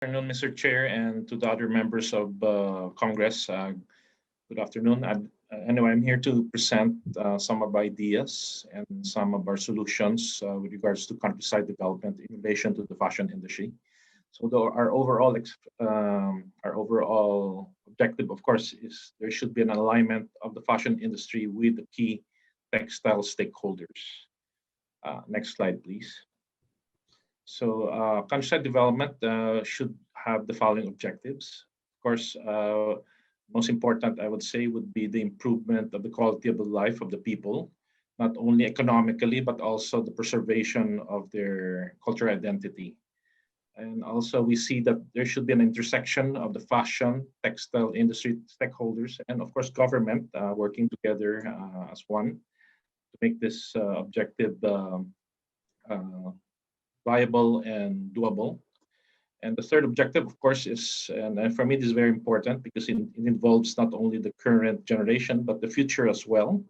Afternoon, Mr. Chair, and to the other members of Congress. Good afternoon. Anyway, I'm here to present some of our ideas and some of our solutions with regards to countryside development in relation to the fashion industry. So our overall objective, of course, is there should be an alignment of the fashion industry with the key textile stakeholders. Next slide, please. So countryside development should have the following objectives. Of course, most important, I would say, would be the improvement of the quality of the life of the people, not only economically, but also the preservation of their cultural identity. And also we see that there should be an intersection of the fashion, textile industry stakeholders, and of course government working together as one to make this objective uh, viable and doable. And the third objective, of course, is, and for me, this is very important because it involves not only the current generation, but the future as well.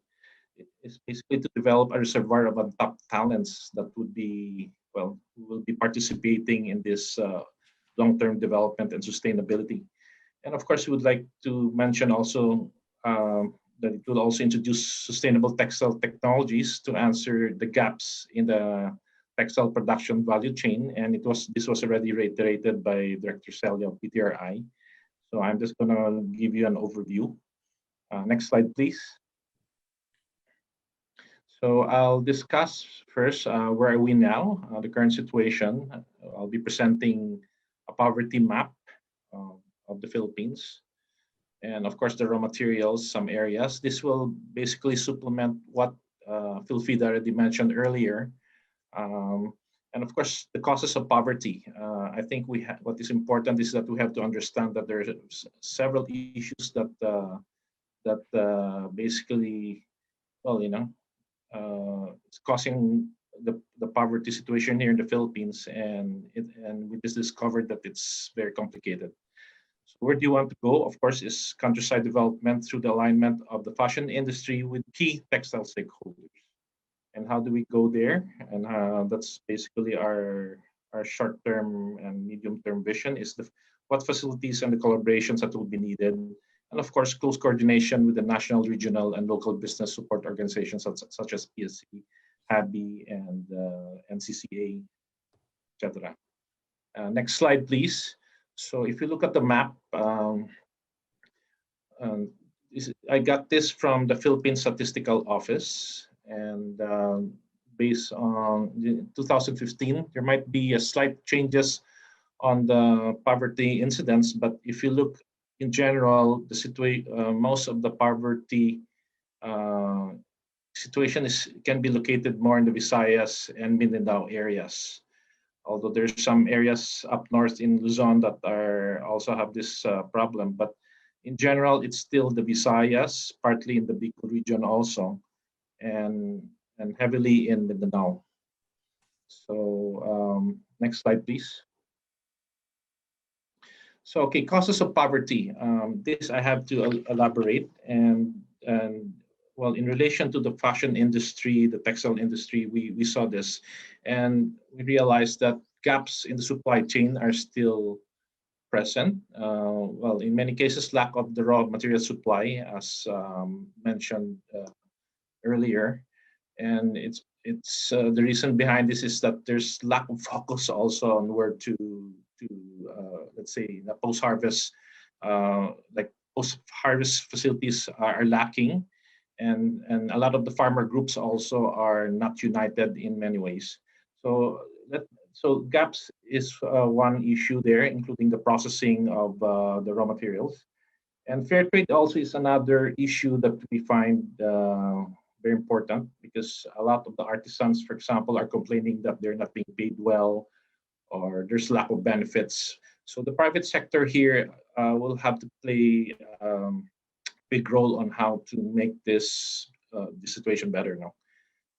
It's basically to develop a reservoir of untapped talents that would be, well, who will be participating in this long-term development and sustainability. And of course, we would like to mention also that it will also introduce sustainable textile technologies to answer the gaps in the textile production value chain, and this was already reiterated by Director Celia of PTRI. So I'm just going to give you an overview. Next slide, please. So I'll discuss first where are we now, the current situation. I'll be presenting a poverty map of the Philippines, and of course the raw materials, some areas. This will basically supplement what Philfida already mentioned earlier. Um, and of course, the causes of poverty. I think what is important is that we have to understand that there are several issues that basically, well, it's causing the poverty situation here in the Philippines, and we just discovered that it's very complicated. So where do you want to go? Of course, is countryside development through the alignment of the fashion industry with key textile stakeholders. And how do we go there? And that's basically our short-term and medium-term vision is what facilities and the collaborations that will be needed. And of course, close coordination with the national, regional, and local business support organizations such as PFC, HABI, and NCCA, etc. Next slide, please. So if you look at the map, I got this from the Philippine Statistical Office, and based on 2015, there might be a slight changes on the poverty incidence, but if you look in general, the situation, most of the poverty uh, situation can be located more in the Visayas and Mindanao areas. Although there's some areas up north in Luzon that are also have this problem, but in general, it's still the Visayas, partly in the Bicol region also, and heavily in Mindanao. So next slide, please. So okay, causes of poverty. This I have to elaborate, and well, in relation to the fashion industry, the textile industry, we saw this, and we realized that gaps in the supply chain are still present. Well, in many cases, lack of the raw material supply, as mentioned earlier, and the reason behind this is that there's lack of focus also on where to let's say the post harvest like post harvest facilities are lacking, and a lot of the farmer groups also are not united in many ways. So so gaps is one issue there, including the processing of the raw materials. And fair trade also is another issue that we find very important because a lot of the artisans, for example, are complaining that they're not being paid well or there's lack of benefits. So the private sector here will have to play big role on how to make this situation better now.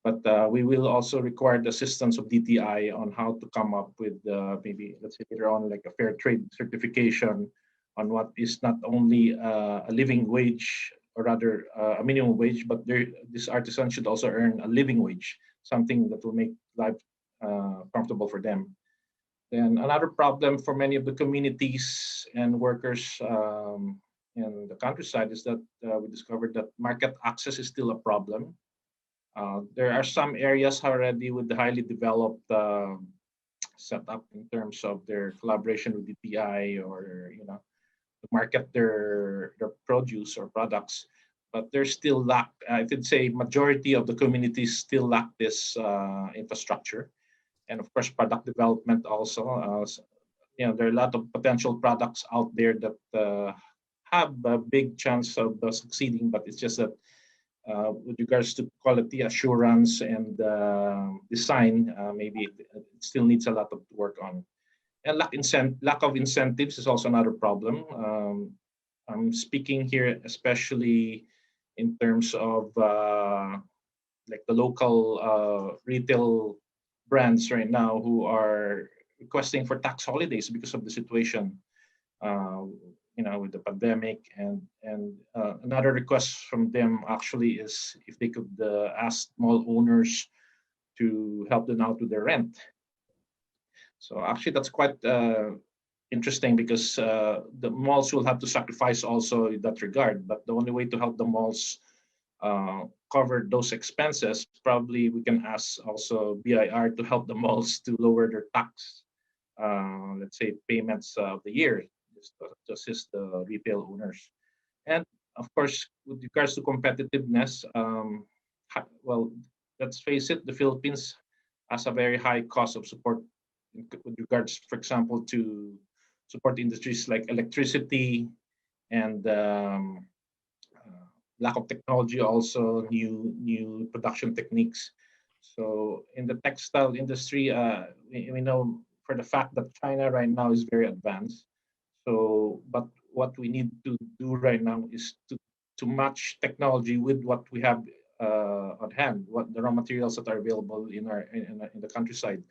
But we will also require the assistance of DTI on how to come up with maybe, let's say later on, like a fair trade certification on what is not only a living wage, or rather a minimum wage, but this artisan should also earn a living wage, something that will make life comfortable for them. Then another problem for many of the communities and workers in the countryside is that we discovered that market access is still a problem. There are some areas already with the highly developed setup in terms of their collaboration with DTI, or to market their produce or products, but there's still lack. I could say majority of the communities still lack this infrastructure, and of course product development also. There are a lot of potential products out there that have a big chance of succeeding, but it's just that with regards to quality assurance and design, maybe it still needs a lot of work on. And lack of incentives is also another problem. I'm speaking here especially in terms of like the local retail brands right now who are requesting for tax holidays because of the situation, with the pandemic. And another request from them actually is if they could ask mall owners to help them out with their rent. So actually, that's quite interesting because the malls will have to sacrifice also in that regard. But the only way to help the malls cover those expenses, probably we can ask also BIR to help the malls to lower their tax, let's say payments of the year, just to assist the retail owners. And of course, with regards to competitiveness, well, let's face it, the Philippines has a very high cost of support with regards, for example, to support industries like electricity and lack of technology, also new production techniques. So in the textile industry, we know for the fact that China right now is very advanced. So, but what we need to do right now is to match technology with what we have at hand, what the raw materials that are available in the countryside.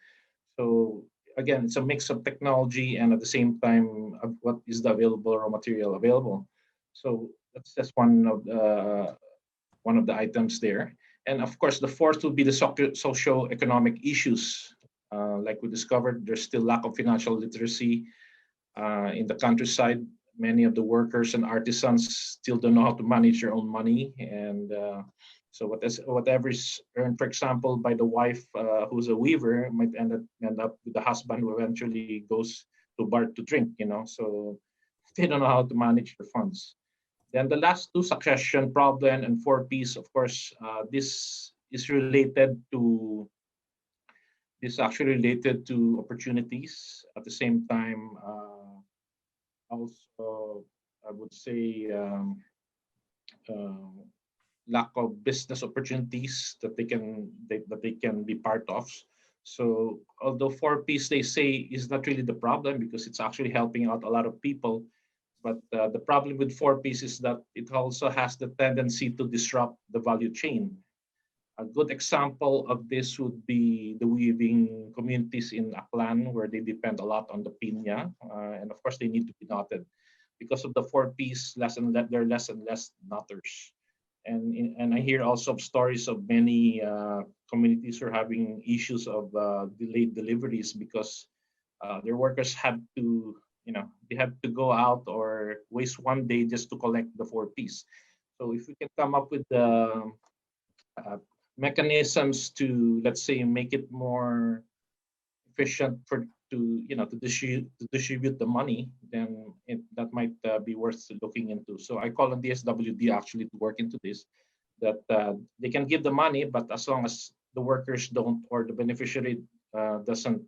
So again, it's a mix of technology and at the same time what is the available raw material available. So that's just one of the items there. And of course, the fourth would be the socio-economic issues. Like we discovered, there's still lack of financial literacy in the countryside. Many of the workers and artisans still don't know how to manage their own money, and so whatever is earned, for example, by the wife who's a weaver, might end up with the husband who eventually goes to bar to drink. So they don't know how to manage their funds. Then the last two, succession problem and 4Ps, of course, this is actually related to opportunities. At the same time, also I would say lack of business opportunities that they can be part of. So although 4Ps they say is not really the problem because it's actually helping out a lot of people, but the problem with 4Ps is that it also has the tendency to disrupt the value chain. A good example of this would be the weaving communities in Aklan, where they depend a lot on the pinya, and of course they need to be knotted. Because of the 4Ps, they're less and less knotters. And I hear also of stories of many communities who are having issues of delayed deliveries because their workers have to, they have to go out or waste one day just to collect the 4Ps. So if we can come up with the mechanisms to, let's say, make it more efficient to distribute the money, then that might be worth looking into. So I call on the SWD actually to work into this, that they can give the money, but as long as the workers don't, or the beneficiary doesn't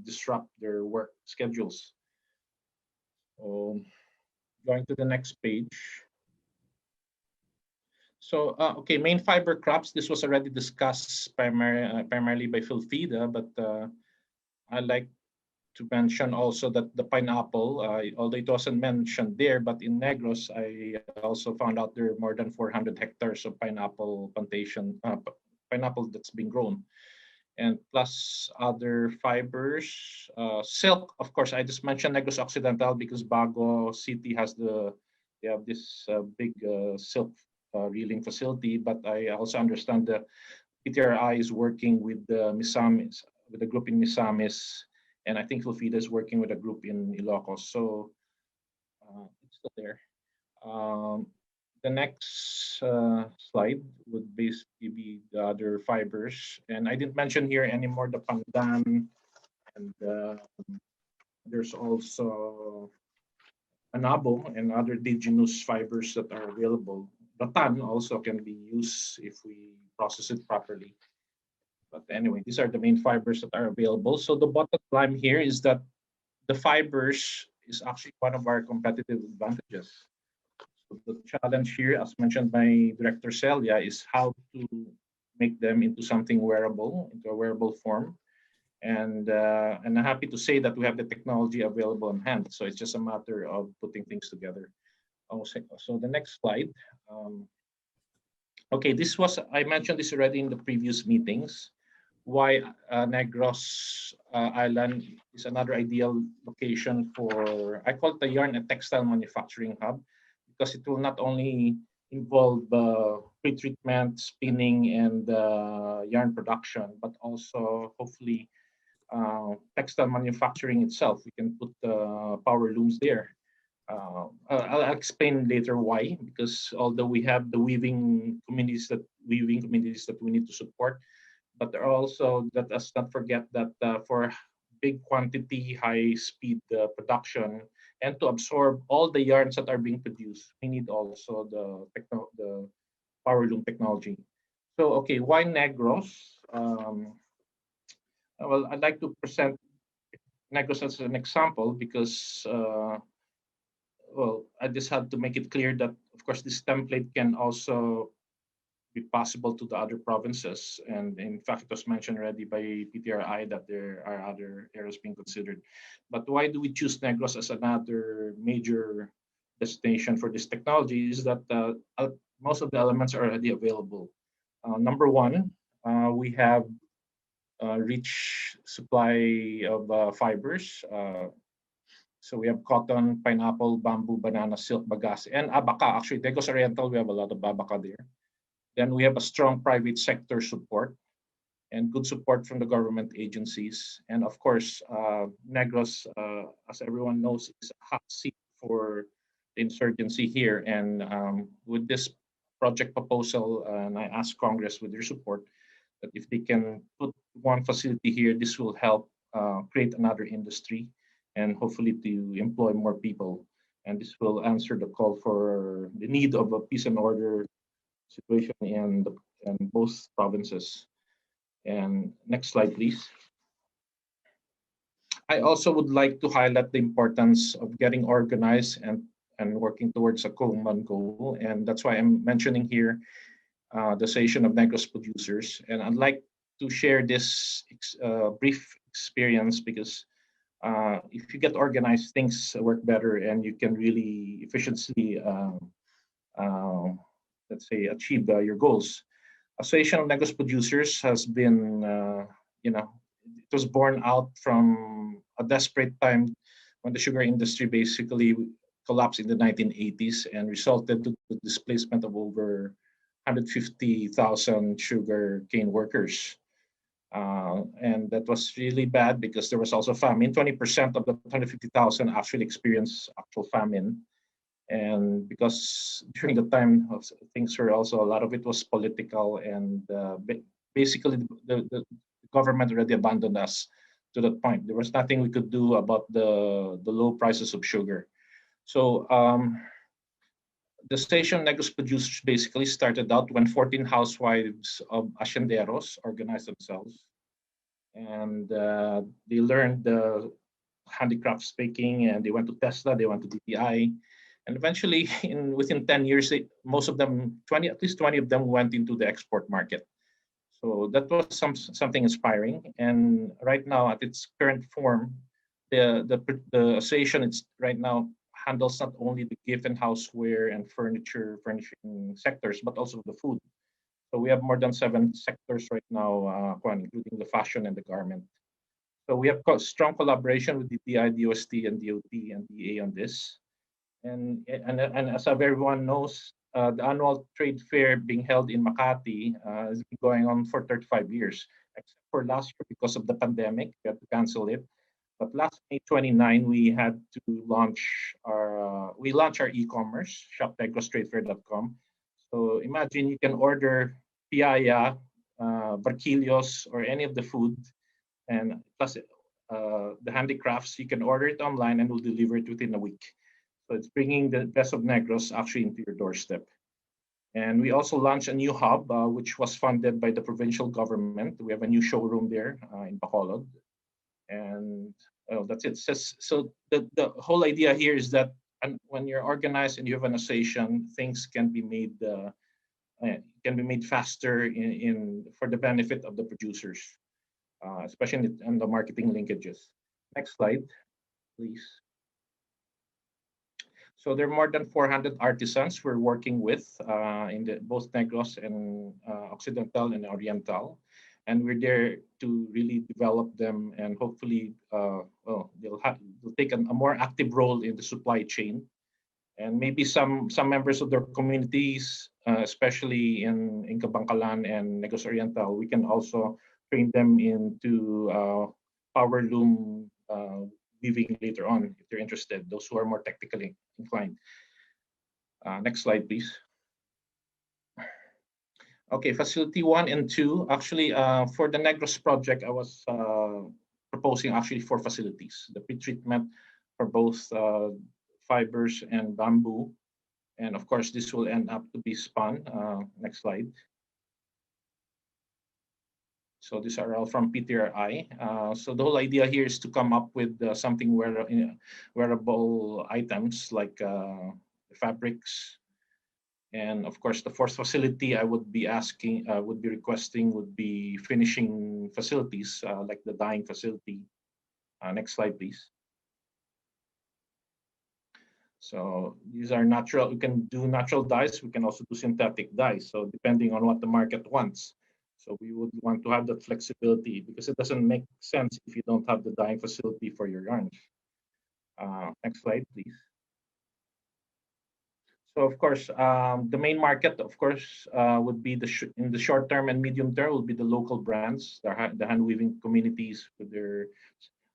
disrupt their work schedules. Going to the next page. So, okay, main fiber crops. This was already discussed primarily by Philfida, but I like to mention also that the pineapple, although it wasn't mentioned there, but in Negros, I also found out there are more than 400 hectares of pineapple plantation, pineapple that's been grown, and plus other fibers. Silk, of course, I just mentioned Negros Occidental because Bago City they have this big silk reeling facility, but I also understand the PTRI is working with the Misamis, with the group in Misamis, and I think Fulfida is working with a group in Ilocos. So it's still there. Um, the next slide would basically be the other fibers, and I didn't mention here anymore the pandan, and there's also anabo and other indigenous fibers that are available. Rattan also can be used if we process it properly. But anyway, these are the main fibers that are available. So the bottom line here is that the fibers is actually one of our competitive advantages. So the challenge here, as mentioned by Director Celia, is how to make them into something wearable, into a wearable form. And I'm happy to say that we have the technology available on hand. So it's just a matter of putting things together. So the next slide. Okay, I mentioned this already in the previous meetings. Why Negros Island is another ideal location for, I call it the yarn and textile manufacturing hub, because it will not only involve pre-treatment, spinning, and yarn production, but also hopefully textile manufacturing itself. We can put power looms there. I'll explain later why, because although we have the weaving communities that we need to support, but there are also, let us not forget that for big quantity, high speed production, and to absorb all the yarns that are being produced, we need also the power loom technology. So, okay, why Negros? Well, I'd like to present Negros as an example because, well, I just had to make it clear that, of course, this template can also be possible to the other provinces. And in fact, it was mentioned already by PTRI that there are other areas being considered. But why do we choose Negros as another major destination for this technology is that most of the elements are already available. Number one, we have rich supply of fibers. So we have cotton, pineapple, bamboo, banana, silk, bagasse, and abaca. Actually, Negros Oriental, we have a lot of abaca there. Then we have a strong private sector support and good support from the government agencies. And of course, Negros, as everyone knows, is a hot seat for the insurgency here. And with this project proposal, and I asked Congress with their support, that if they can put one facility here, this will help create another industry and hopefully to employ more people. And this will answer the call for the need of a peace and order situation in both provinces. And next slide, please. I also would like to highlight the importance of getting organized and working towards a common goal. And that's why I'm mentioning here the Association of Negros Producers. And I'd like to share this brief experience because if you get organized, things work better and you can really efficiently, let's say, achieve your goals. Association of Negros Producers has been, it was born out from a desperate time when the sugar industry basically collapsed in the 1980s and resulted to the displacement of over 150,000 sugar cane workers. And that was really bad because there was also famine. 20% of the 150,000 actually experienced actual famine. And because during the time things were also, a lot of it was political and basically the government already abandoned us to that point. There was nothing we could do about the low prices of sugar. So the station Negros Producers basically started out when 14 housewives of hacienderos organized themselves. And they learned the handicrafts baking and they went to Tesla, they went to DTI. And eventually, within 10 years, most of them, at least 20 of them went into the export market. So that was something inspiring. And right now, at its current form, the association right now handles not only the gift and houseware and furnishing sectors, but also the food. So we have more than 7 sectors right now, including the fashion and the garment. So we have strong collaboration with the DI, DOST, and DOT and DA on this. And as everyone knows, the annual trade fair being held in Makati has been going on for 35 years, except for last year because of the pandemic, we had to cancel it. But last May 29, we had to launch our e-commerce, shopnegrostradefair.com. So imagine you can order piaya, barquillos, or any of the food, and plus the handicrafts. You can order it online and we'll deliver it within a week. So it's bringing the best of Negros actually into your doorstep. And we also launched a new hub, which was funded by the provincial government. We have a new showroom there in Bacolod. And that's it. So the whole idea here is that when you're organized and you have an association, things can be made faster in for the benefit of the producers, especially in the marketing linkages. Next slide, please. So there are more than 400 artisans we're working with in both Negros and Occidental and Oriental. And we're there to really develop them and hopefully they'll take a more active role in the supply chain. And maybe some members of their communities, especially in Kabangkalan and Negros Oriental, we can also train them into power loom weaving later on if they're interested, those who are more technically inclined. Next slide, please. Okay, facility 1 and 2. Actually, for the Negros project, I was proposing actually 4 facilities. The pretreatment for both fibers and bamboo. And of course, this will end up to be spun. Next slide. So these are all from PTRI. So the whole idea here is to come up with something wearable items like fabrics. And of course, the 4th facility I would be requesting would be finishing facilities like the dyeing facility. Next slide, please. So these are natural. We can do natural dyes. We can also do synthetic dyes. So depending on what the market wants. So we would want to have that flexibility because it doesn't make sense if you don't have the dyeing facility for your yarns. Next slide, please. So of course, the main market, of course, would be in the short term and medium term will be the local brands, the hand weaving communities with their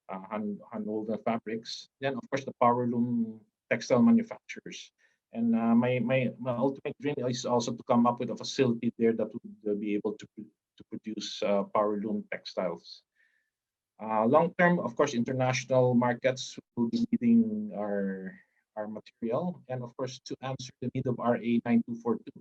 hand woven fabrics. Then of course the power loom textile manufacturers. And my ultimate dream is also to come up with a facility there that would be able to produce power loom textiles. Long term, of course, international markets will be needing our material, and of course, to answer the need of RA 9242.